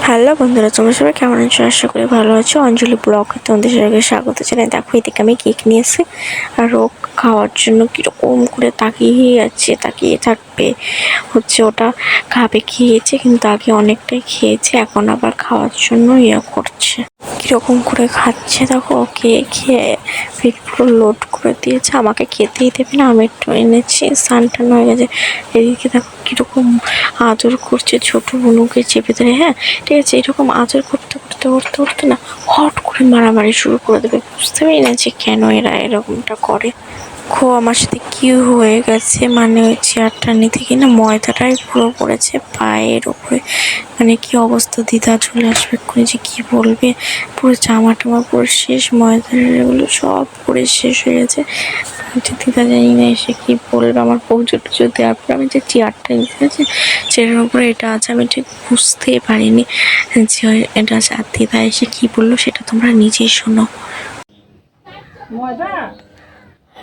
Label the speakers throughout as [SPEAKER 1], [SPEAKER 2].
[SPEAKER 1] Hello বন্ধুরা, তোমরা সবাই কেমন আছো? আশা করি ভালো আছো। অঞ্জলি ব্লগে তোমাদের সবাইকে স্বাগত জানাই। দেখো এদিকে আমি কেক নিয়ে এসে আর ও খাওয়ার জন্য কীরকম করে তাকিয়েই আছে, তাকিয়ে থাকবে। ওটা খাবে, খেয়েছে কিন্তু আগে অনেকটাই খেয়েছে, এখন আবার খাওয়ার জন্য করছে। কীরকম করে খাচ্ছে দেখো, খেয়ে পেট পুরো লোড করে দিয়েছে। আমাকে খেতেই দেবে না, আমি একটু এনেছি, স্নান টান হয়ে গেছে। এদিকে দেখো কীরকম আদর করছে ছোট বোনুকে চেপে ধরে। হ্যাঁ ঠিক আছে, এরকম আদর করতে করতে করতে করতে না হট করে মারামারি শুরু করে দেবে। বুঝতে পারি না যে কেন এরা এরকমটা করে। আমার সাথে কি হয়ে গেছে, মানে ওই চেয়ারটা নিতে কিনা ময়দাটাই পুরো পড়েছে পায়ের ওপরে। মানে কি অবস্থা, দিদা চলে আসবে এক্ষুনি, যে কী বলবে। পুরো জামা টামা পুরো শেষ, ময়দার এগুলো সব পরে শেষ হয়ে গেছে। দিদা জানি না এসে কী বলবে। আমার পৌঁছে টুজো দেওয়ার পর আমি যে চেয়ারটা নিতে গেছি, চেয়ারের উপরে এটা আছে, আমি ঠিক বুঝতেই পারিনি যে এটা আছে। আর দিদা এসে কী বললো সেটা তোমরা নিজেই শোনো।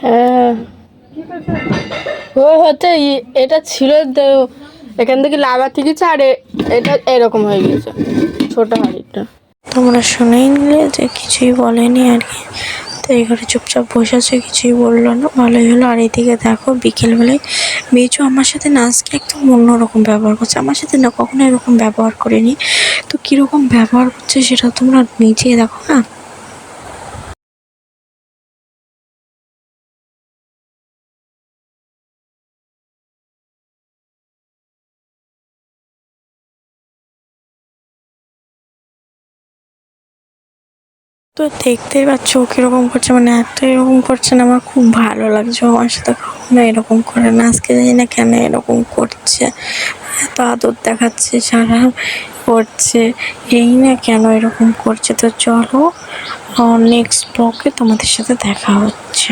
[SPEAKER 2] হ্যাঁ, হচ্ছে এটা ছিল, এখান থেকে লাগাতে গেছে আর এটা এরকম হয়ে গেছে ছোট হাড়িটা।
[SPEAKER 1] তোমরা শুনেই নিলে যে কিছুই বলেনি আর কি। তো এই ঘরে চুপচাপ বসে আছে, কিছুই বললো না, ভালোই হলো। আর এদিকে দেখো বিকেলবেলায় মেজো আমার সাথে না আজকে একদম অন্যরকম ব্যবহার করছে। আমার সাথে না কখনো এরকম ব্যবহার করেনি। তো কীরকম ব্যবহার করছে সেটা তোমরা নিজে দেখো না। তো দেখতেই পাচ্ছ ও কীরকম করছে, মানে এত এরকম করছে না, আমার খুব ভালো লাগছে। আমার সাথে কখনো এরকম করে না, আজকে জানি না কেন এরকম করছে। এত আদর দেখাচ্ছে, সারা করছে, এই না কেন এরকম করছে। তো চলো নেক্সট ব্লগে তোমাদের সাথে দেখা হচ্ছে।